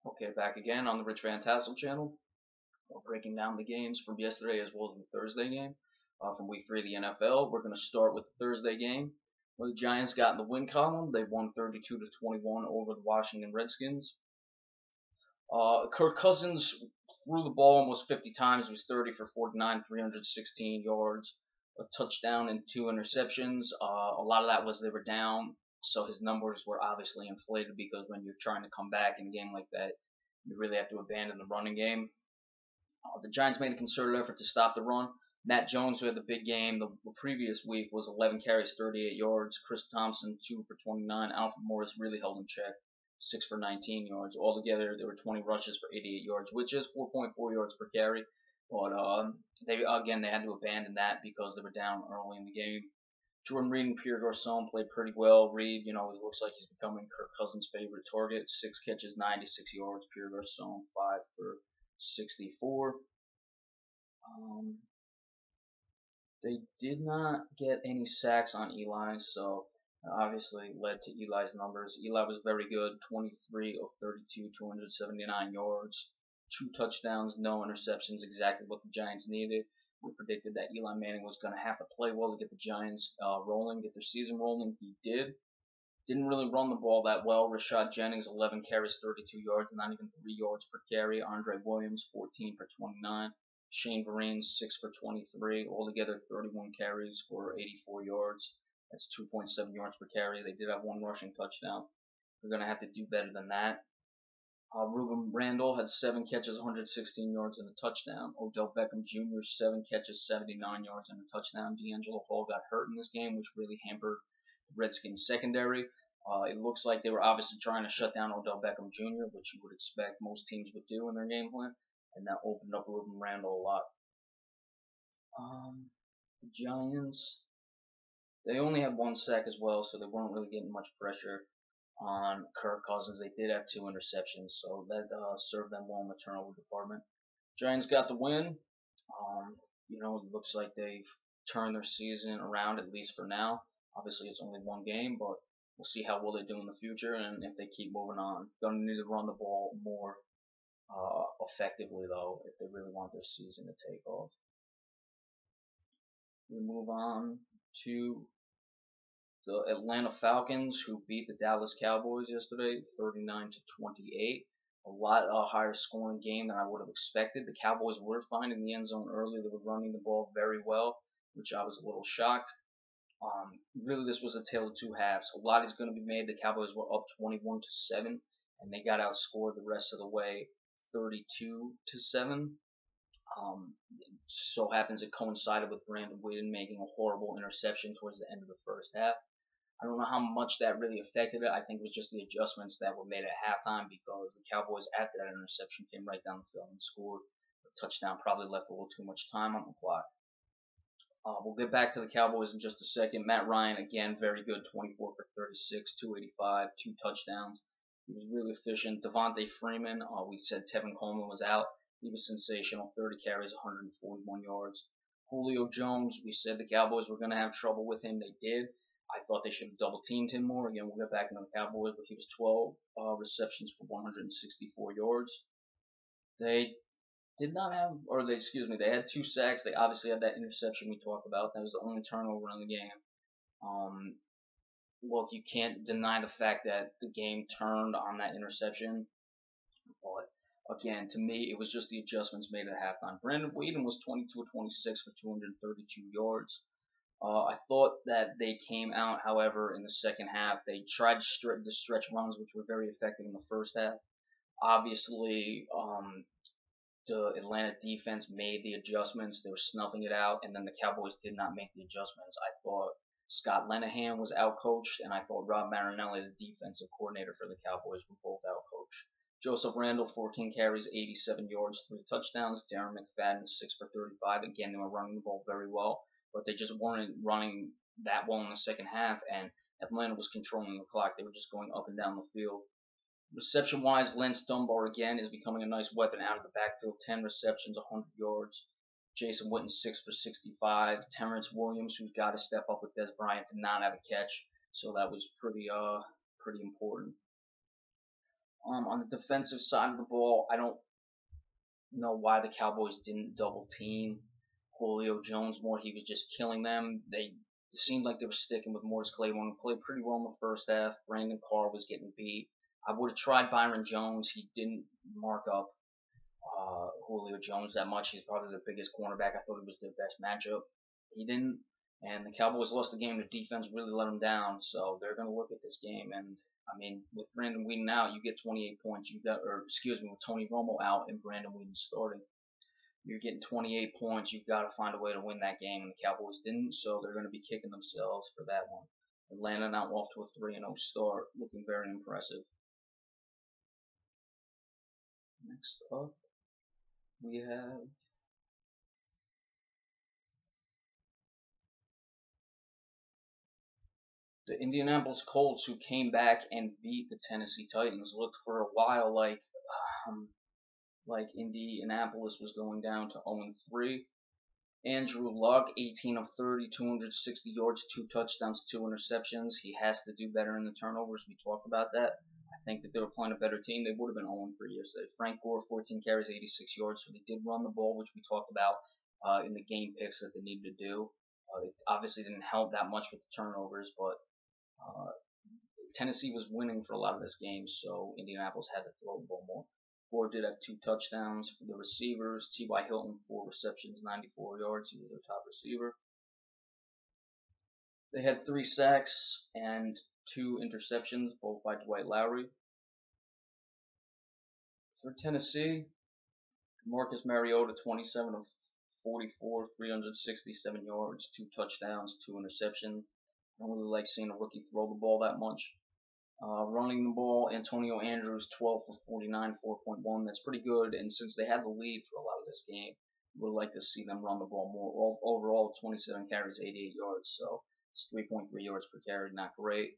Okay, back again on the Rich Van Tassel channel. We're breaking down the games from yesterday as well as the Thursday game from Week 3 of the NFL. We're going to start with the Thursday game where the Giants got in the win column. They won 32-21 over the Washington Redskins. Kirk Cousins threw the ball almost 50 times. He was 30 for 49, 316 yards, a touchdown, and 2 interceptions. A lot of that was they were down, so his numbers were obviously inflated because when you're trying to come back in a game like that, you really have to abandon the running game. The Giants made a concerted effort to stop the run. Matt Jones, who had the big game the previous week, was 11 carries, 38 yards. Chris Thompson, 2 for 29. Alfred Morris really held in check, 6 for 19 yards. Altogether, there were 20 rushes for 88 yards, which is 4.4 yards per carry. But they had to abandon that because they were down early in the game. Jordan Reed and Pierre Garcon played pretty well. Reed, it looks like he's becoming Kirk Cousins' favorite target. 6 catches, 96 yards. Pierre Garcon, 5 for 64. Um, they did not get any sacks on Eli, so obviously led to Eli's numbers. Eli was very good, 23 of 32, 279 yards, 2 touchdowns, no interceptions, exactly what the Giants needed. We predicted that Eli Manning was going to have to play well to get the Giants rolling, get their season rolling. He did. Didn't really run the ball that well. Rashad Jennings, 11 carries, 32 yards, not even 3 yards per carry. Andre Williams, 14 for 29. Shane Vereen, 6 for 23. Altogether, 31 carries for 84 yards. That's 2.7 yards per carry. They did have one rushing touchdown. They're going to have to do better than that. Ruben Randall had 7 catches, 116 yards, and a touchdown. Odell Beckham Jr., 7 catches, 79 yards, and a touchdown. D'Angelo Hall got hurt in this game, which really hampered the Redskins secondary. It looks like they were obviously trying to shut down Odell Beckham Jr., which you would expect most teams would do in their game plan, and that opened up Ruben Randall a lot. The Giants, they only had 1 sack as well, so they weren't really getting much pressure on Kirk Cousins. They did have 2 interceptions, so that served them well in the turnover department. Giants got the win. It looks like they've turned their season around, at least for now. Obviously, it's only one game, but we'll see how well they do in the future and if they keep moving on. Gonna need to run the ball more effectively, though, if they really want their season to take off. We move on to the Atlanta Falcons, who beat the Dallas Cowboys yesterday, 39-28. A lot higher scoring game than I would have expected. The Cowboys were finding the end zone early. They were running the ball very well, which I was a little shocked. Really, this was a tale of two halves. A lot is going to be made. The Cowboys were up 21-7, and they got outscored the rest of the way, 32-7. So happens it coincided with Brandon Whedon making a horrible interception towards the end of the first half. I don't know how much that really affected it. I think it was just the adjustments that were made at halftime because the Cowboys, after that interception, came right down the field and scored. The touchdown probably left a little too much time on the clock. We'll get back to the Cowboys in just a second. Matt Ryan, again, very good, 24 for 36, 285, 2 touchdowns. He was really efficient. Devontae Freeman, we said Tevin Coleman was out. He was sensational, 30 carries, 141 yards. Julio Jones, we said the Cowboys were going to have trouble with him. They did. I thought they should have double teamed him more. Again, we'll get back into the Cowboys, but he was 12 receptions for 164 yards. They did not have, or they had 2 sacks. They obviously had that interception we talked about. That was the only turnover in the game. Look, you can't deny the fact that the game turned on that interception. But again, to me, it was just the adjustments made at halftime. Brandon Whedon was 22-26 for 232 yards. I thought that they came out, however, in the second half. They tried to stretch runs, which were very effective in the first half. Obviously, the Atlanta defense made the adjustments. They were snuffing it out, and then the Cowboys did not make the adjustments. I thought Scott Linehan was outcoached, and I thought Rob Marinelli, the defensive coordinator for the Cowboys, were both outcoached. Joseph Randle, 14 carries, 87 yards, 3 touchdowns. Darren McFadden, 6 for 35. Again, they were running the ball very well, but they just weren't running that well in the second half, and Atlanta was controlling the clock. They were just going up and down the field. Reception-wise, Lance Dunbar again is becoming a nice weapon out of the backfield. 10 receptions, 100 yards. Jason Witten, 6 for 65. Terrence Williams, who's got to step up with Des Bryant, to not have a catch, so that was pretty important. On the defensive side of the ball, I don't know why the Cowboys didn't double team Julio Jones more. He was just killing them. They it seemed like they were sticking with Morris Claiborne. Played pretty well in the first half. Brandon Carr was getting beat. I would have tried Byron Jones. He didn't mark up Julio Jones that much. He's probably the biggest cornerback. I thought it was their best matchup. He didn't, and the Cowboys lost the game. The defense really let them down, so they're going to look at this game. And I mean, with Brandon Weeden out, you get 28 points. You got, or excuse me, with Tony Romo out and Brandon Weeden starting, you're getting 28 points. You've got to find a way to win that game, and the Cowboys didn't, so they're going to be kicking themselves for that one. Atlanta now off to a 3-0 start, looking very impressive. Next up, we have the Indianapolis Colts, who came back and beat the Tennessee Titans. Looked for a while like Indianapolis was going down to 0-3. Andrew Luck, 18 of 30, 260 yards, 2 touchdowns, 2 interceptions. He has to do better in the turnovers. We talked about that. I think that they were playing a better team. They would have been 0-3 yesterday. Frank Gore, 14 carries, 86 yards. So they did run the ball, which we talked about in the game picks that they needed to do. It obviously didn't help that much with the turnovers, but Tennessee was winning for a lot of this game, so Indianapolis had to throw the ball more. Ford did have 2 touchdowns for the receivers. T.Y. Hilton, 4 receptions, 94 yards. He was their top receiver. They had 3 sacks and 2 interceptions, both by Dwight Lowry. For Tennessee, Marcus Mariota, 27 of 44, 367 yards, 2 touchdowns, 2 interceptions. I don't really like seeing a rookie throw the ball that much. Running the ball, Antonio Andrews, 12 for 49, 4.1. That's pretty good. And since they had the lead for a lot of this game, would like to see them run the ball more. Overall, 27 carries, 88 yards. So it's 3.3 yards per carry, not great.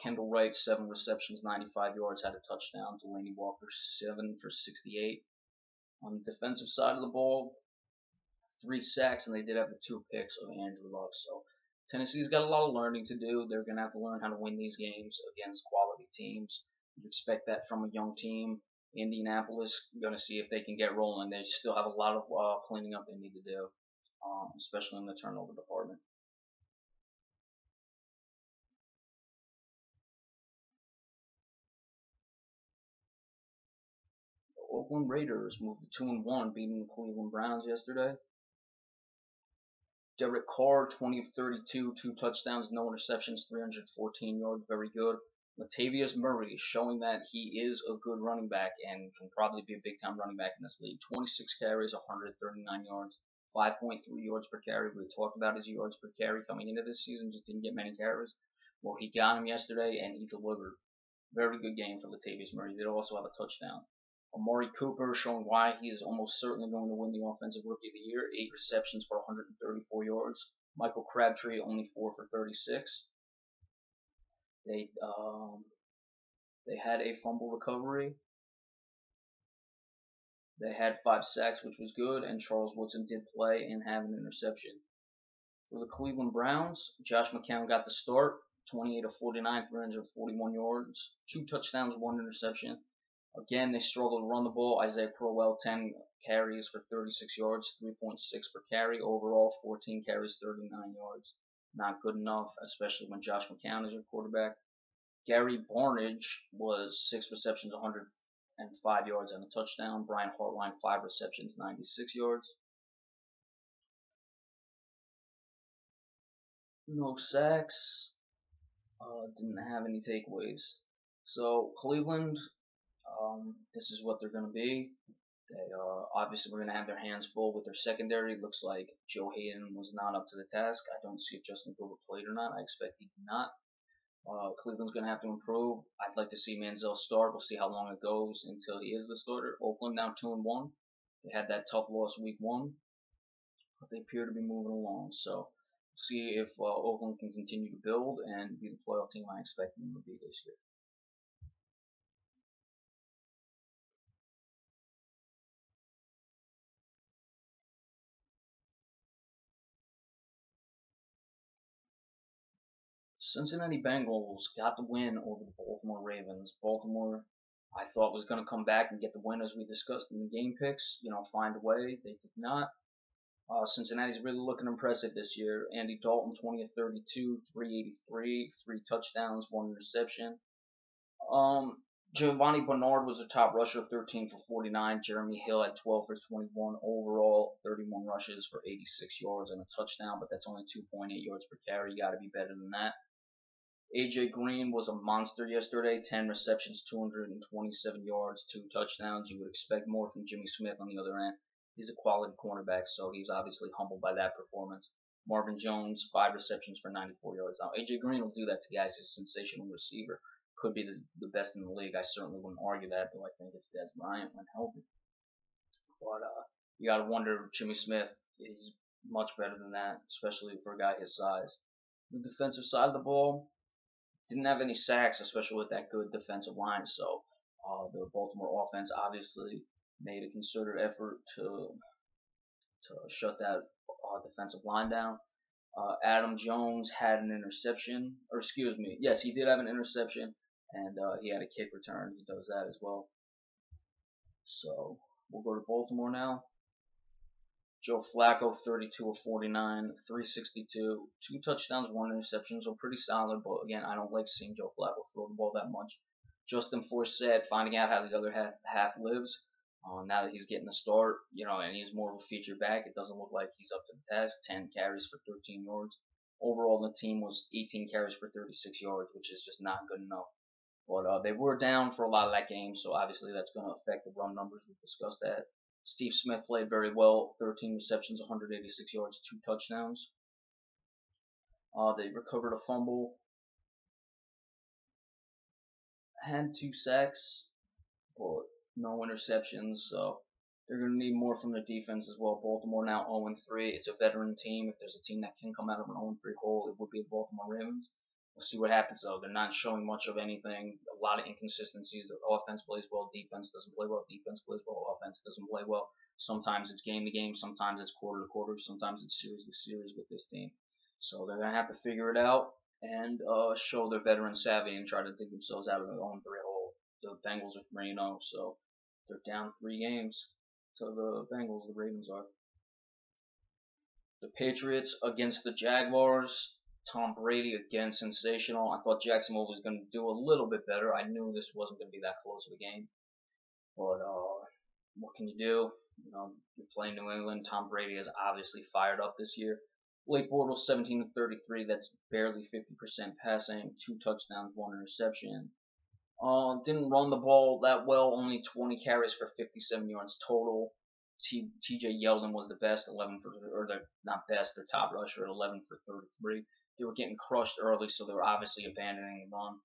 Kendall Wright, 7 receptions, 95 yards, had a touchdown. Delaney Walker, 7 for 68. On the defensive side of the ball, 3 sacks, and they did have the 2 picks of Andrew Luck. So Tennessee's got a lot of learning to do. They're going to have to learn how to win these games against quality teams. You expect that from a young team. Indianapolis, going to see if they can get rolling. They still have a lot of cleaning up they need to do, especially in the turnover department. The Oakland Raiders moved to 2-1, beating the Cleveland Browns yesterday. Derek Carr, 20 of 32, 2 touchdowns, no interceptions, 314 yards, very good. Latavius Murray, showing that he is a good running back and can probably be a big-time running back in this league. 26 carries, 139 yards, 5.3 yards per carry. We talked about his yards per carry coming into this season, just didn't get many carries. Well, he got him yesterday, and he delivered. Very good game for Latavius Murray. He did also have a touchdown. Amari Cooper showing why he is almost certainly going to win the Offensive Rookie of the Year. 8 receptions for 134 yards. Michael Crabtree only 4 for 36. They had a fumble recovery. They had 5 sacks, which was good, and Charles Woodson did play and have an interception. For the Cleveland Browns, Josh McCown got the start. 28 of 49, 341 yards, 2 touchdowns, 1 interception. Again, they struggled to run the ball. Isaiah Crowell, 10 carries for 36 yards, 3.6 per carry. Overall, 14 carries, 39 yards. Not good enough, especially when Josh McCown is your quarterback. Gary Barnidge was 6 receptions, 105 yards and a touchdown. Brian Hartline, 5 receptions, 96 yards. No sacks. Didn't have any takeaways. So Cleveland, this is what they're going to be. They obviously we're going to have their hands full with their secondary. It looks like Joe Hayden was not up to the task. I don't see if Justin Gilbert played or not. I expect he did not. Cleveland's going to have to improve. I'd like to see Manziel start. We'll see how long it goes until he is the starter. Oakland now 2-1. They had that tough loss week 1, but they appear to be moving along. So see if Oakland can continue to build and be the playoff team I expect them to be this year. Cincinnati Bengals got the win over the Baltimore Ravens. Baltimore I thought was going to come back and get the win as we discussed in the game picks. Find a way. They did not. Cincinnati's really looking impressive this year. Andy Dalton, 20 of 32, 383, 3 touchdowns, 1 interception. Giovanni Bernard was a top rusher, 13 for 49. Jeremy Hill had 12 for 21 overall, 31 rushes for 86 yards and a touchdown, but that's only 2.8 yards per carry. You got to be better than that. AJ Green was a monster yesterday, 10 receptions, 227 yards, 2 touchdowns. You would expect more from Jimmy Smith on the other end. He's a quality cornerback, so he's obviously humbled by that performance. Marvin Jones, 5 receptions for 94 yards. Now, AJ Green will do that to guys. He's a sensational receiver. Could be the best in the league. I certainly wouldn't argue that, though I think it's Dez Bryant when healthy. But you got to wonder, Jimmy Smith is much better than that, especially for a guy his size. The defensive side of the ball didn't have any sacks, especially with that good defensive line. So the Baltimore offense obviously made a concerted effort to shut that defensive line down. Adam Jones had an interception, or excuse me, yes, he did have an interception, and he had a kick return. He does that as well. So we'll go to Baltimore now. Joe Flacco, 32 of 49, 362, 2 touchdowns, 1 interception. So pretty solid, but again, I don't like seeing Joe Flacco throw the ball that much. Justin Forsett, finding out how the other half lives. Now that he's getting the start, and he's more of a feature back, it doesn't look like he's up to the task. 10 carries for 13 yards. Overall, the team was 18 carries for 36 yards, which is just not good enough. But they were down for a lot of that game, so obviously that's going to affect the run numbers. We've discussed that. Steve Smith played very well, 13 receptions, 186 yards, 2 touchdowns. They recovered a fumble, had 2 sacks, but no interceptions, so they're going to need more from their defense as well. Baltimore now 0-3. It's a veteran team. If there's a team that can come out of an 0-3 hole, it would be the Baltimore Ravens. We'll see what happens, though. They're not showing much of anything. A lot of inconsistencies. Their offense plays well. Defense doesn't play well. Defense plays well. Offense doesn't play well. Sometimes it's game to game. Sometimes it's quarter to quarter. Sometimes it's series to series with this team. So they're going to have to figure it out and show their veteran savvy and try to dig themselves out of the 0-3 hole. The Bengals are 3-0, so they're down 3 games to the Bengals. The Ravens are. The Patriots against the Jaguars. Tom Brady again, sensational. I thought Jacksonville was going to do a little bit better. I knew this wasn't going to be that close of a game. But what can you do? You're playing New England. Tom Brady is obviously fired up this year. Blake Bortles, 17 of 33. That's barely 50% passing. 2 touchdowns, 1 interception. Didn't run the ball that well. Only 20 carries for 57 yards total. TJ Yeldon was the best, 11 for, or the not best, their top rusher at 11 for 33. They were getting crushed early, so they were obviously abandoning the run.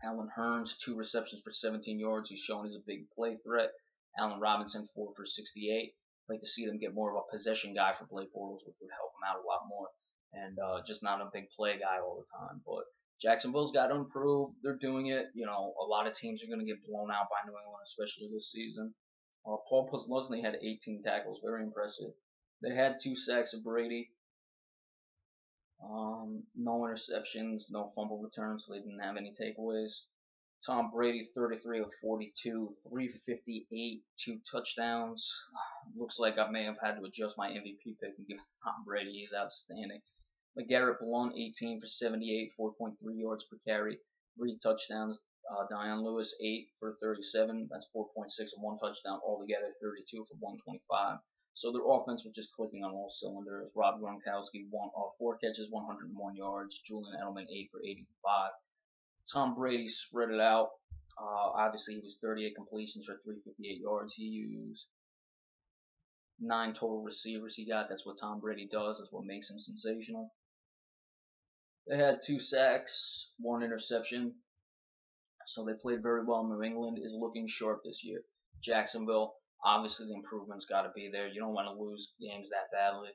Allen Hurns, 2 receptions for 17 yards. He's shown as a big play threat. Allen Robinson, 4 for 68. I'd like to see them get more of a possession guy for Blake Bortles, which would help him out a lot more. And just not a big play guy all the time. But Jacksonville's got to improve. They're doing it. A lot of teams are going to get blown out by New England, especially this season. Paul Posluszny had 18 tackles. Very impressive. They had 2 sacks of Brady. No interceptions, no fumble returns, so they didn't have any takeaways. Tom Brady, 33 of 42, 358, 2 touchdowns. Looks like I may have had to adjust my MVP pick and give Tom Brady. He's outstanding. LeGarrette Blount, 18 for 78, 4.3 yards per carry, 3 touchdowns. Dion Lewis, 8 for 37. That's 4.6 and 1 touchdown. Altogether, 32 for 125. So their offense was just clicking on all cylinders. Rob Gronkowski, 4 catches, 101 yards. Julian Edelman, 8 for 85. Tom Brady spread it out. Obviously, he was 38 completions for 358 yards. He used 9 total receivers he got. That's what Tom Brady does. That's what makes him sensational. They had 2 sacks, 1 interception. So they played very well. New England is looking sharp this year. Jacksonville, obviously the improvement's got to be there. You don't want to lose games that badly,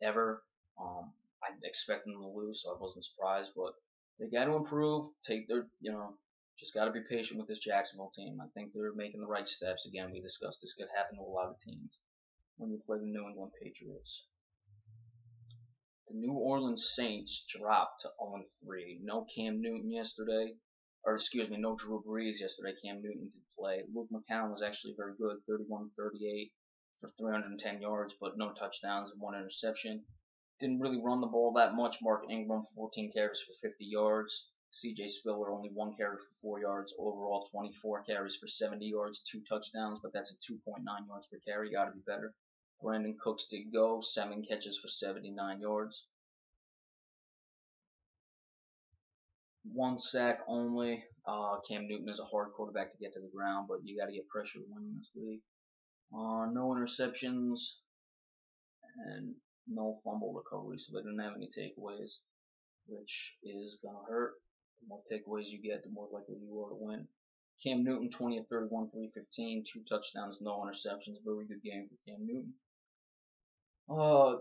ever. I expect them to lose, so I wasn't surprised. But they got to improve. Just got to be patient with this Jacksonville team. I think they're making the right steps. Again, we discussed this could happen to a lot of teams when you play the New England Patriots. The New Orleans Saints dropped to 0-3. No Cam Newton yesterday. or excuse me, no Drew Brees yesterday. Cam Newton did play. Luke McCown was actually very good, 31-38 for 310 yards, but no touchdowns and one interception. Didn't really run the ball that much. Mark Ingram, 14 carries for 50 yards. C.J. Spiller, only 1 carry for 4 yards. Overall, 24 carries for 70 yards, 2 touchdowns, but that's a 2.9 yards per carry. Got to be better. Brandon Cooks did go, 7 catches for 79 yards. 1 sack only. Cam Newton is a hard quarterback to get to the ground, but you got to get pressure to win in this league. No interceptions and no fumble recovery, so they didn't have any takeaways, which is gonna hurt. The more takeaways you get, the more likely you are to win. Cam Newton, 20 of 31, 315, 2 touchdowns, no interceptions. Very good game for Cam Newton.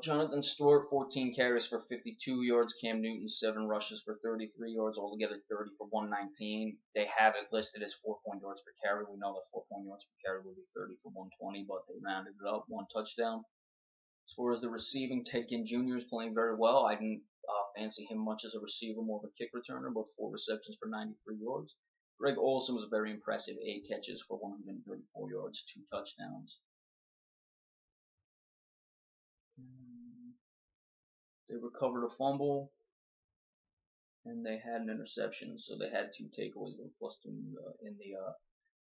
Jonathan Stewart, 14 carries for 52 yards. Cam Newton, 7 rushes for 33 yards, altogether 30 for 119. They have it listed as 4 yards per carry. We know that 4 yards per carry would be 30 for 120, but they rounded it up. 1 touchdown. As far as the receiving, Ted Ginn Jr. is playing very well. I didn't fancy him much as a receiver, more of a kick returner, but 4 receptions for 93 yards. Greg Olsen was very impressive, 8 catches for 134 yards, 2 touchdowns. They recovered a fumble, and they had an interception, so they had 2 takeaways and plus 2 in the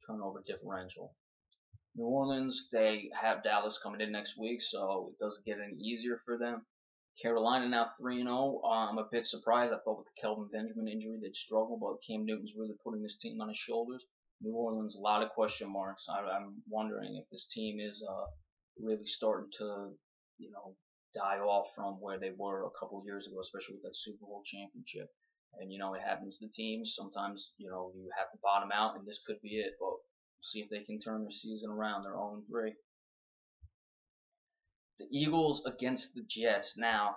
turnover differential. New Orleans, they have Dallas coming in next week, so it doesn't get any easier for them. Carolina now 3-0. I'm a bit surprised. I thought with the Kelvin Benjamin injury they'd struggle, but Cam Newton's really putting this team on his shoulders. New Orleans, a lot of question marks. I'm wondering if this team is really starting to, die off from where they were a couple of years ago, especially with that Super Bowl championship. And, it happens to teams. Sometimes, you have to bottom out, and this could be it. But see if they can turn their season around. They're 0-3. The Eagles against the Jets. Now,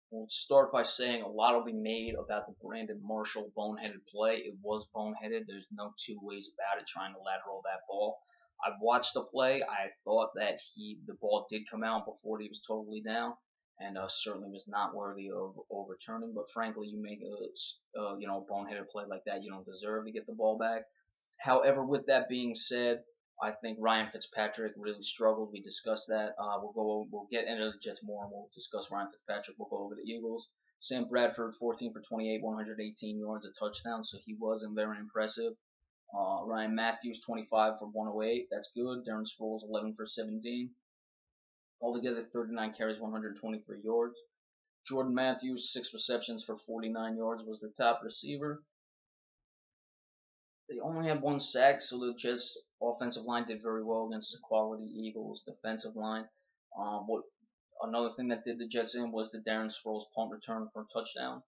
we'll start by saying a lot will be made about the Brandon Marshall boneheaded play. It was boneheaded. There's no 2 ways about it, trying to lateral that ball. I watched the play. I thought that the ball did come out before he was totally down, and certainly was not worthy of overturning. But frankly, you make a boneheaded play like that, you don't deserve to get the ball back. However, with that being said, I think Ryan Fitzpatrick really struggled. We discussed that. We'll get into the Jets more, and we'll discuss Ryan Fitzpatrick. We'll go over the Eagles. Sam Bradford, 14 for 28, 118 yards, a touchdown, so he wasn't very impressive. Ryan Matthews, 25 for 108. That's good. Darren Sproles, 11 for 17. Altogether, 39 carries, 123 yards. Jordan Matthews, 6 receptions for 49 yards, was their top receiver. They only had 1 sack, so the Jets' offensive line did very well against the quality Eagles' defensive line. Another thing that did the Jets in was the Darren Sproles punt return for a touchdown.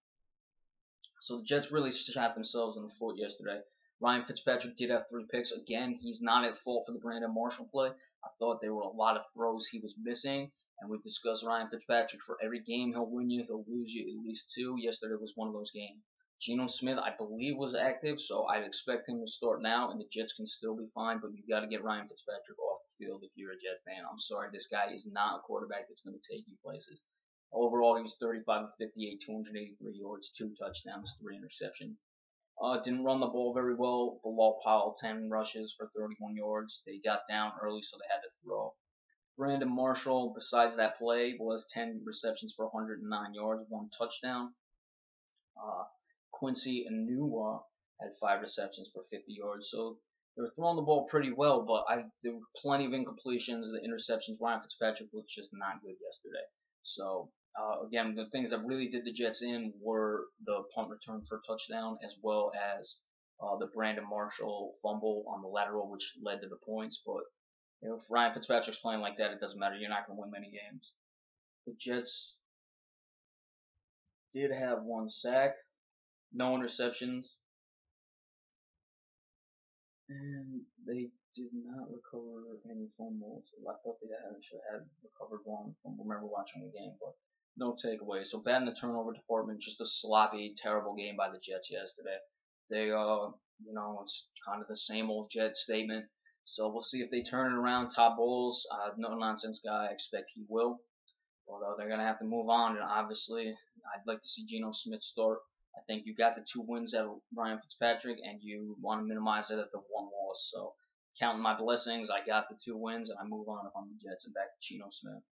So the Jets really shot themselves in the foot yesterday. Ryan Fitzpatrick did have 3 picks. Again, he's not at fault for the Brandon Marshall play. I thought there were a lot of throws he was missing, and we've discussed Ryan Fitzpatrick. For every game he'll win you, he'll lose you at least 2. Yesterday was one of those games. Geno Smith, I believe, was active, so I expect him to start now, and the Jets can still be fine, but you've got to get Ryan Fitzpatrick off the field if you're a Jet fan. I'm sorry, this guy is not a quarterback that's going to take you places. Overall, he was 35 of 58, 283 yards, 2 touchdowns, 3 interceptions. Didn't run the ball very well. Bilal Powell, 10 rushes for 31 yards. They got down early, so they had to throw. Brandon Marshall, besides that play, was 10 receptions for 109 yards, 1 touchdown. Quincy Enunwa had 5 receptions for 50 yards. So they were throwing the ball pretty well, but there were plenty of incompletions. The interceptions, Ryan Fitzpatrick was just not good yesterday. So, again, the things that really did the Jets in were the punt return for a touchdown, as well as the Brandon Marshall fumble on the lateral, which led to the points. But if Ryan Fitzpatrick's playing like that, it doesn't matter. You're not going to win many games. The Jets did have 1 sack, no interceptions, and they did not recover any fumbles. I thought they should have recovered 1 from remember watching the game, but no takeaway. So bad in the turnover department, just a sloppy, terrible game by the Jets yesterday. They, it's kind of the same old Jet statement. So we'll see if they turn it around. Todd Bowles, no nonsense guy. I expect he will. But they're gonna have to move on, and obviously, I'd like to see Geno Smith start. I think you got the 2 wins out of Ryan Fitzpatrick, and you want to minimize it at the 1 loss. So, counting my blessings, I got the 2 wins, and I move on if I'm the Jets and back to Geno Smith.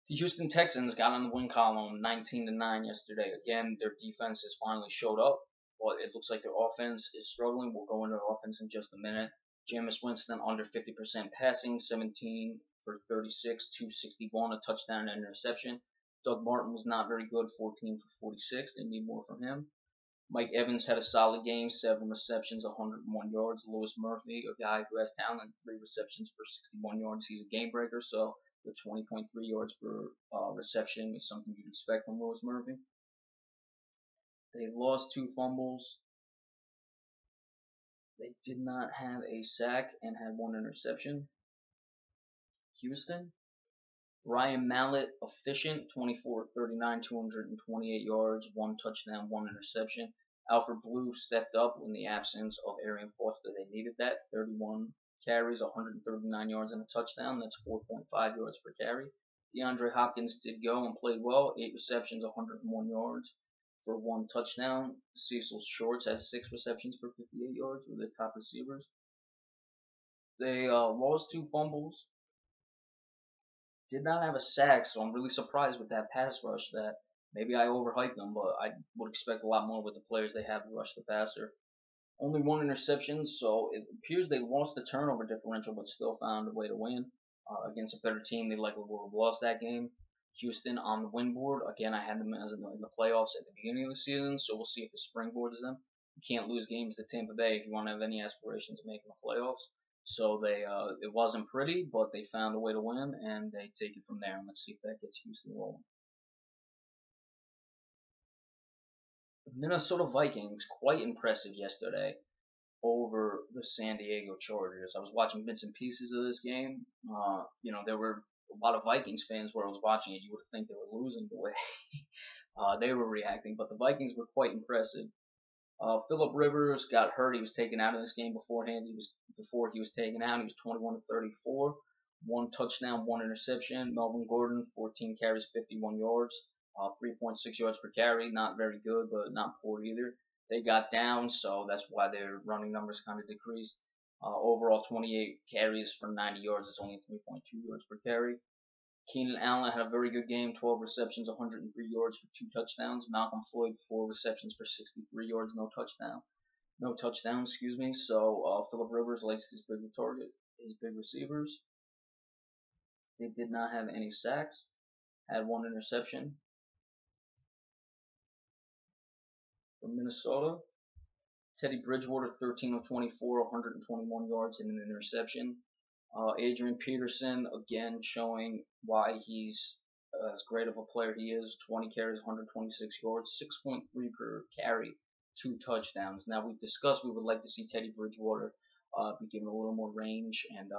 The Houston Texans got on the win column 19-9 yesterday. Again, their defense has finally showed up, but it looks like their offense is struggling. We'll go into their offense in just a minute. Jameis Winston under 50% passing, 17 for 36, 261, a touchdown and interception. Doug Martin was not very good, 14 for 46. They need more from him. Mike Evans had a solid game, 7 receptions, 101 yards. Lewis Murphy, a guy who has talent, 3 receptions for 61 yards. He's a game breaker, so the 20.3 yards per reception is something you'd expect from Lewis Murphy. They lost 2 fumbles. They did not have a sack and had 1 interception. Houston. Ryan Mallett, efficient, 24-39, 228 yards, 1 touchdown, 1 interception. Alfred Blue stepped up in the absence of Arian Foster. They needed that. 31 carries, 139 yards, and a touchdown. That's 4.5 yards per carry. DeAndre Hopkins did go and played well. 8 receptions, 101 yards for 1 touchdown. Cecil Shorts had 6 receptions for 58 yards with their top receivers. They lost 2 fumbles. Did not have a sack, so I'm really surprised with that pass rush. That maybe I overhyped them, but I would expect a lot more with the players they have to rush the passer. Only 1 interception, so it appears they lost the turnover differential, but still found a way to win. Against a better team, they likely would have lost that game. Houston on the win board. Again, I had them as in the playoffs at the beginning of the season, so we'll see if the springboards them. You can't lose games to Tampa Bay if you want to have any aspirations of making the playoffs. So it wasn't pretty, but they found a way to win, and they take it from there. And let's see if that gets Houston rolling. The Minnesota Vikings, quite impressive yesterday over the San Diego Chargers. I was watching bits and pieces of this game. There were a lot of Vikings fans where I was watching it. You would think they were losing the way they were reacting, but the Vikings were quite impressive. Philip Rivers got hurt. He was taken out of this game beforehand. Before he was taken out, he was 21 to 34, 1 touchdown, 1 interception. Melvin Gordon, 14 carries, 51 yards, 3.6 yards per carry. Not very good, but not poor either. They got down, so that's why their running numbers kind of decreased. Overall, 28 carries for 90 yards. It's only 3.2 yards per carry. Keenan Allen had a very good game, 12 receptions, 103 yards for 2 touchdowns. Malcolm Floyd, 4 receptions for 63 yards, no touchdown, excuse me. So Philip Rivers likes his big target, his big receivers. They did not have any sacks, had 1 interception. From Minnesota, Teddy Bridgewater, 13 of 24, 121 yards and an interception. Adrian Peterson, again, showing why he's as great of a player he is. 20 carries, 126 yards, 6.3 per carry, 2 touchdowns. Now, we've discussed we would like to see Teddy Bridgewater be given a little more range and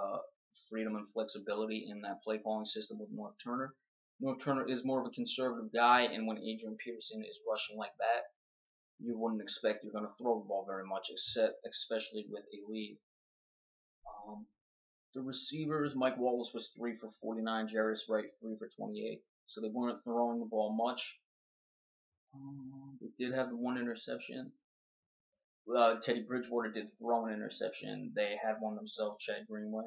freedom and flexibility in that play calling system with Norv Turner. Norv Turner is more of a conservative guy, and when Adrian Peterson is rushing like that, you wouldn't expect you're going to throw the ball very much, especially with a lead. The receivers, Mike Wallace was 3 for 49, Jarius Wright 3 for 28, so they weren't throwing the ball much. They did have the 1 interception. Teddy Bridgewater did throw an interception. They had one themselves, Chad Greenway.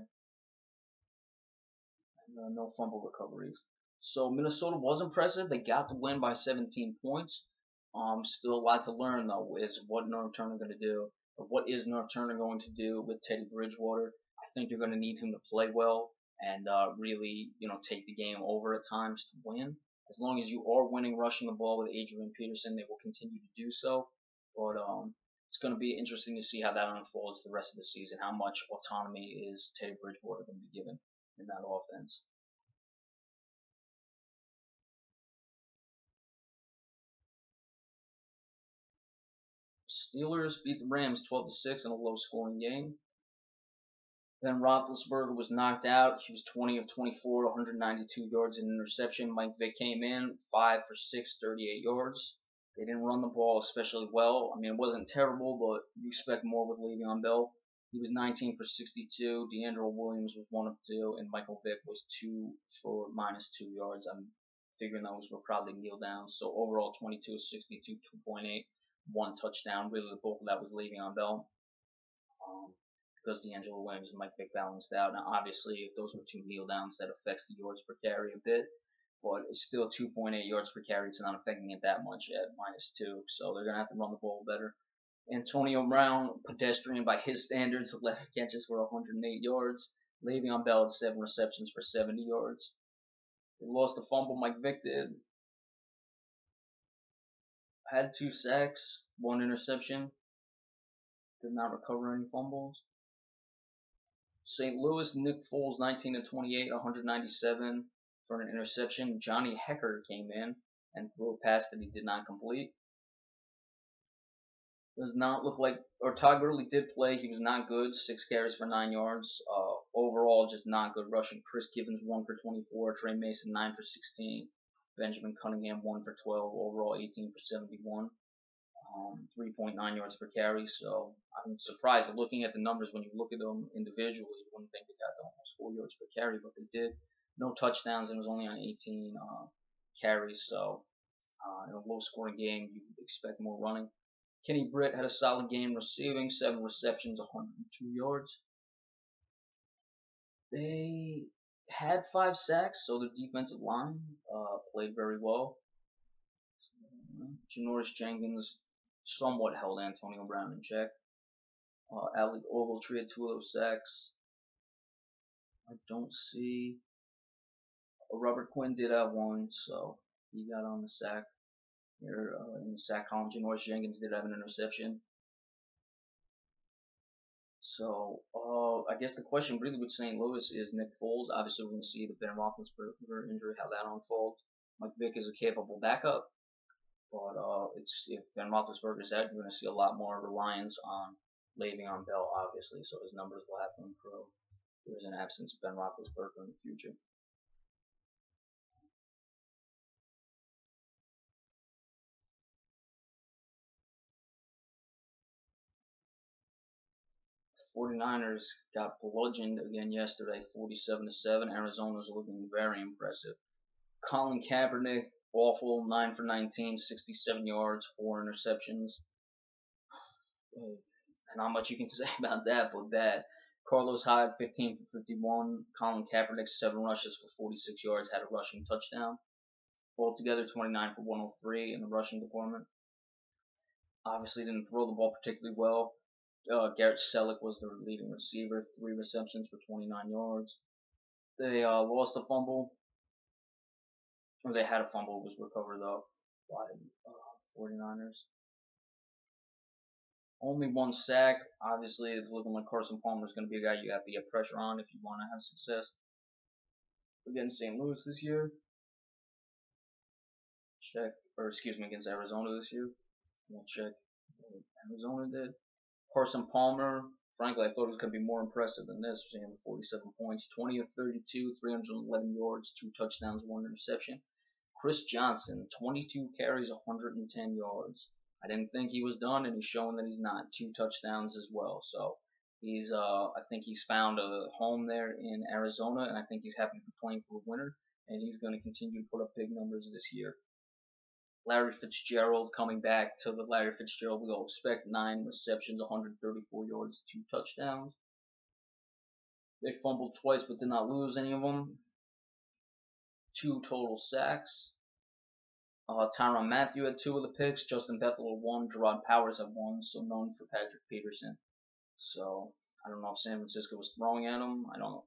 And, no fumble recoveries. So Minnesota was impressive. They got the win by 17 points. Still a lot to learn though. Is what Norv Turner going to do? Or what is Norv Turner going to do with Teddy Bridgewater? I think you're going to need him to play well and really, take the game over at times to win. As long as you are winning rushing the ball with Adrian Peterson, they will continue to do so. But it's going to be interesting to see how that unfolds the rest of the season. How much autonomy is Teddy Bridgewater going to be given in that offense? Steelers beat the Rams 12-6 in a low-scoring game. Ben Roethlisberger was knocked out. He was 20 of 24, 192 yards and an interception. Mike Vick came in, 5 for 6, 38 yards. They didn't run the ball especially well. I mean, it wasn't terrible, but you expect more with Le'Veon Bell. He was 19 for 62. DeAndre Williams was 1 of 2, and Michael Vick was 2 for -2 yards. I figuring those were probably kneel downs. So overall, 22 of 62, 2.8, one touchdown. Really, the bulk of that was Le'Veon Bell. Because D'Angelo Williams and Mike Vick balanced out. Now, obviously, if those were two kneel downs, that affects the yards per carry a bit, but it's still 2.8 yards per carry. It's not affecting it that much at -2, so they're going to have to run the ball better. Antonio Brown, pedestrian by his standards, 11 catches for 108 yards. Le'Veon Bell had 7 receptions for 70 yards. They lost a fumble, Mike Vick did. Had 2 sacks, 1 interception. Did not recover any fumbles. St. Louis, Nick Foles, 19 of 28, 197 for an interception. Johnny Hekker came in and threw a pass that he did not complete. Does not look like, or Todd Gurley did play. He was not good. 6 carries for 9 yards. Overall, just not good rushing. Chris Givens, 1 for 24. Trey Mason, 9 for 16. Benjamin Cunningham, 1 for 12. Overall, 18 for 71. 3.9 yards per carry. So I'm surprised looking at the numbers. When you look at them individually, you wouldn't think they got to almost 4 yards per carry, but they did. No touchdowns, and it was only on 18 carries. So in a low-scoring game, you expect more running. Kenny Britt had a solid game receiving, 7 receptions, 102 yards. They had 5 sacks, so their defensive line played very well. Janoris Jenkins somewhat held Antonio Brown in check. Alec Ogletree had 2 of those sacks. I don't see. Robert Quinn did have 1, so he got on the sack. Here in the sack column, Janoris Jenkins did have an interception. So I guess the question really with St. Louis is Nick Foles. Obviously, we're going to see the Ben Roethlisberger injury, how that unfolds. Mike Vick is a capable backup, but if Ben Roethlisberger is out, you're going to see a lot more reliance on Le'Veon Bell, obviously. So his numbers will have to improve. There's an absence of Ben Roethlisberger in the future. The 49ers got bludgeoned again yesterday, 47-7. Arizona's looking very impressive. Colin Kaepernick, awful, 9 for 19, 67 yards, 4 interceptions. Not much you can say about that, but bad. Carlos Hyde, 15 for 51. Colin Kaepernick, 7 rushes for 46 yards, had a rushing touchdown. Altogether, 29 for 103 in the rushing department. Obviously didn't throw the ball particularly well. Garrett Selleck was the leading receiver, 3 receptions for 29 yards. They lost a fumble. Or they had a fumble, it was recovered though by 49ers. Only 1 sack. Obviously, it's looking like Carson Palmer is going to be a guy you have to get pressure on if you want to have success against St. Louis this year. Against Arizona this year. We'll check what Arizona did. Carson Palmer, frankly, I thought it was going to be more impressive than this. He had 47 points, 20 of 32, 311 yards, 2 touchdowns, 1 interception. Chris Johnson, 22 carries, 110 yards. I didn't think he was done, and he's showing that he's not. 2 touchdowns as well. So he's, I think he's found a home there in Arizona, and I think he's happy to be playing for a winner, and he's going to continue to put up big numbers this year. Larry Fitzgerald coming back to the Larry Fitzgerald we all expect. 9 receptions, 134 yards, 2 touchdowns. They fumbled twice but did not lose any of them. 2 total sacks. Tyrann Mathieu had 2 of the picks. Justin Bethel had 1. Gerard Powers had 1. So none for Patrick Peterson. So I don't know if San Francisco was throwing at him. I don't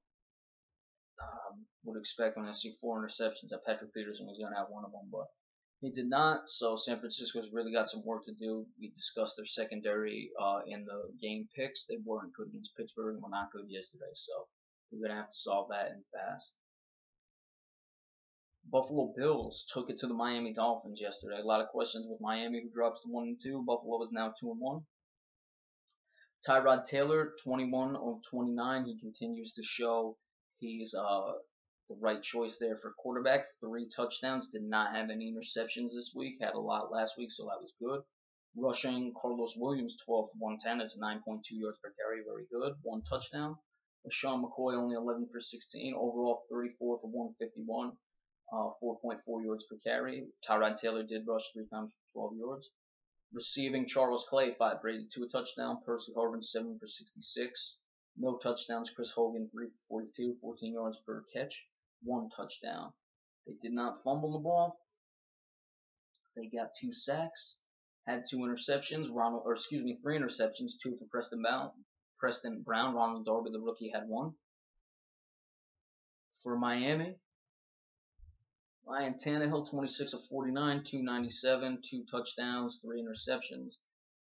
would expect when I see 4 interceptions that Patrick Peterson was going to have 1 of them, but he did not. So San Francisco's really got some work to do. We discussed their secondary in the game picks. They weren't good against Pittsburgh and were not good yesterday. So we're going to have to solve that and fast. Buffalo Bills took it to the Miami Dolphins yesterday. A lot of questions with Miami, who drops to 1-2. Buffalo is now 2-1. Tyrod Taylor, 21 of 29. He continues to show he's the right choice there for quarterback. 3 touchdowns. Did not have any interceptions this week. Had a lot last week, so that was good. Rushing, Carlos Williams, 12 for 110. That's 9.2 yards per carry. Very good. 1 touchdown. Sean McCoy, only 11 for 16. Overall, 34 for 151. 4.4 yards per carry. Tyrod Taylor did rush 3 times for 12 yards. Receiving, Charles Clay, 5 for 82, a touchdown. Percy Harvin, 7 for 66. No touchdowns. Chris Hogan, 3 for 42, 14 yards per catch, 1 touchdown. They did not fumble the ball. They got 2 sacks, had 2 interceptions. 3 interceptions, 2 for Preston Brown. Ronald Darby, the rookie, had 1. For Miami, Ryan Tannehill, 26 of 49, 297, 2 touchdowns, 3 interceptions.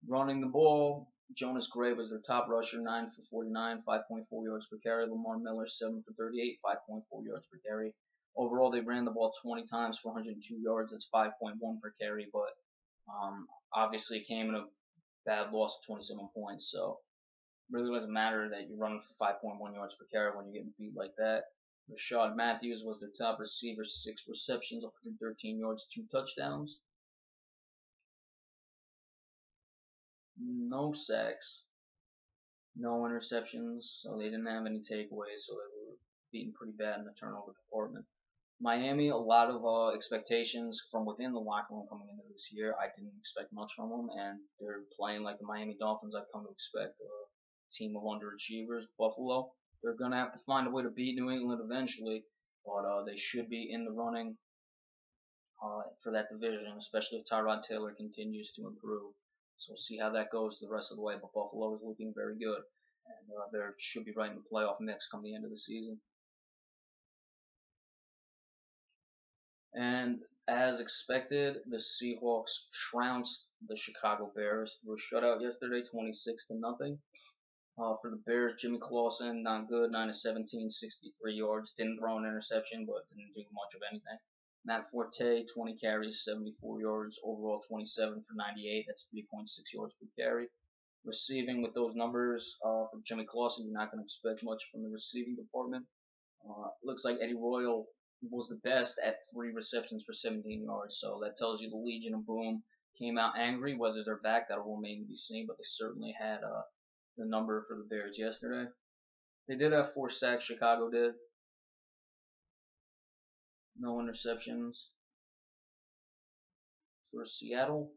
Running the ball, Jonas Gray was their top rusher, 9 for 49, 5.4 yards per carry. Lamar Miller, 7 for 38, 5.4 yards per carry. Overall, they ran the ball 20 times for 102 yards. That's 5.1 per carry, but obviously it came in a bad loss of 27 points. So it really doesn't matter that you're running for 5.1 yards per carry when you're getting beat like that. Rashad Matthews was their top receiver, 6 receptions, 113 yards, 2 touchdowns. No sacks, no interceptions, so they didn't have any takeaways, so they were beaten pretty bad in the turnover department. Miami, a lot of expectations from within the locker room coming into this year. I didn't expect much from them, and they're playing like the Miami Dolphins I've come to expect, a team of underachievers. Buffalo, they're going to have to find a way to beat New England eventually, but they should be in the running for that division, especially if Tyrod Taylor continues to improve. So we'll see how that goes the rest of the way, but Buffalo is looking very good, and they should be right in the playoff mix come the end of the season. And as expected, the Seahawks trounced the Chicago Bears through a shutout yesterday, 26 to nothing. For the Bears, Jimmy Clausen, not good, 9 of 17, 63 yards. Didn't throw an interception, but didn't do much of anything. Matt Forte, 20 carries, 74 yards. Overall, 27 for 98. That's 3.6 yards per carry. Receiving with those numbers for Jimmy Clausen, you're not going to expect much from the receiving department. Looks like Eddie Royal was the best at 3 receptions for 17 yards. So that tells you the Legion of Boom came out angry. Whether they're back, that will remain to be seen. But they certainly had the number for the Bears yesterday. They did have 4 sacks. Chicago did. No interceptions. For Seattle,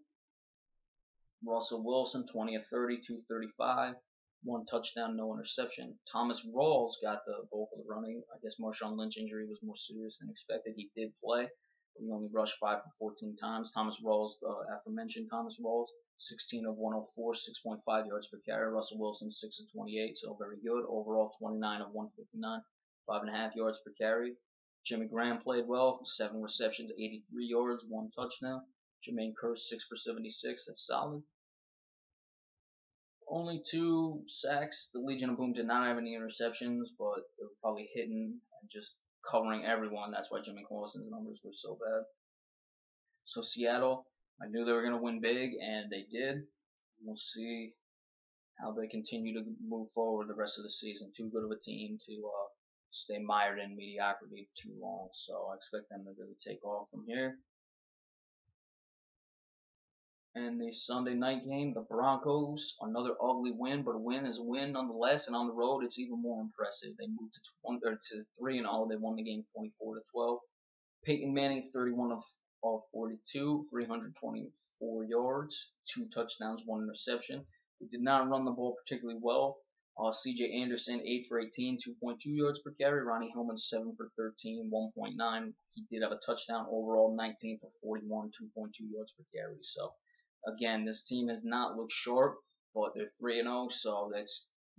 Russell Wilson, 20 of 30, 235. 1 touchdown, no interception. Thomas Rawls got the bulk of the running. I guess Marshawn Lynch injury was more serious than expected. He did play, but he only rushed 5 for 14 times. Thomas Rawls, aforementioned Thomas Rawls, 16 of 104, 6.5 yards per carry. Russell Wilson, 6 of 28, so very good. Overall, 29 of 159, 5.5 yards per carry. Jimmy Graham played well, 7 receptions, 83 yards, 1 touchdown. Jermaine Kearse, 6 for 76, that's solid. Only 2 sacks. The Legion of Boom did not have any interceptions, but they were probably hitting and just covering everyone. That's why Jimmy Clausen's numbers were so bad. So Seattle, I knew they were going to win big, and they did. We'll see how they continue to move forward the rest of the season. Too good of a team to stay mired in mediocrity too long, so I expect them to really take off from here. And the Sunday night game, the Broncos, another ugly win, but a win is a win nonetheless. And on the road, it's even more impressive. They moved to 3-0. They won the game 24 to 12. Peyton Manning, 31 of 42, 324 yards, 2 touchdowns, 1 interception. They did not run the ball particularly well. C.J. Anderson, 8 for 18, 2.2 yards per carry. Ronnie Hillman, 7 for 13, 1.9. He did have a touchdown. Overall, 19 for 41, 2.2 yards per carry. So, again, this team has not looked sharp, but they're 3-0, so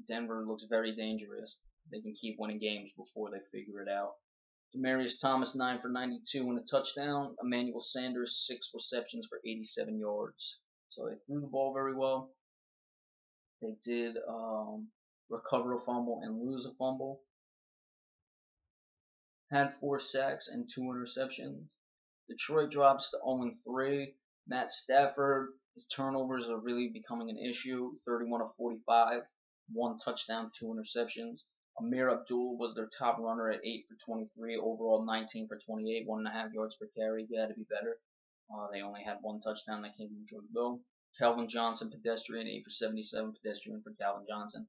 Denver looks very dangerous. They can keep winning games before they figure it out. Demaryius Thomas, 9 for 92 and a touchdown. Emmanuel Sanders, 6 receptions for 87 yards. So they threw the ball very well. They did recover a fumble and lose a fumble. Had 4 sacks and 2 interceptions. Detroit drops to 0-3. Matt Stafford, his turnovers are really becoming an issue. 31 of 45, 1 touchdown, 2 interceptions. Amir Abdul was their top runner at 8 for 23. Overall, 19 for 28, 1.5 yards per carry. They had to be better. They only had 1 touchdown that came from Jordan Bill. Calvin Johnson, pedestrian, 8 for 77, pedestrian for Calvin Johnson.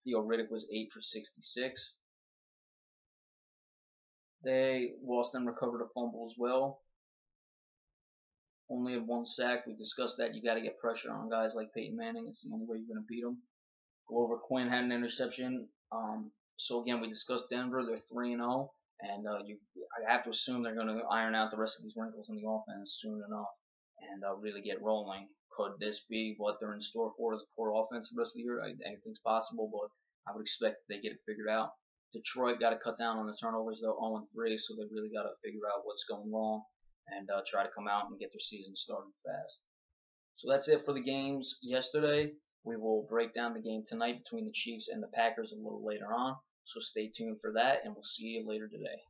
Theo Riddick was 8 for 66. They lost and recovered a fumble as well. Only had 1 sack. We discussed that. You got to get pressure on guys like Peyton Manning. It's the only way you're going to beat them. Glover Quinn had an interception. So again, we discussed Denver. They're 3-0, and I have to assume they're going to iron out the rest of these wrinkles in the offense soon enough and really get rolling. Could this be what they're in store for as a poor offense the rest of the year? Anything's possible, but I would expect they get it figured out. Detroit got to cut down on the turnovers. They're 0-3, so they really got to figure out what's going wrong and try to come out and get their season started fast. So that's it for the games yesterday. We will break down the game tonight between the Chiefs and the Packers a little later on. So stay tuned for that, and we'll see you later today.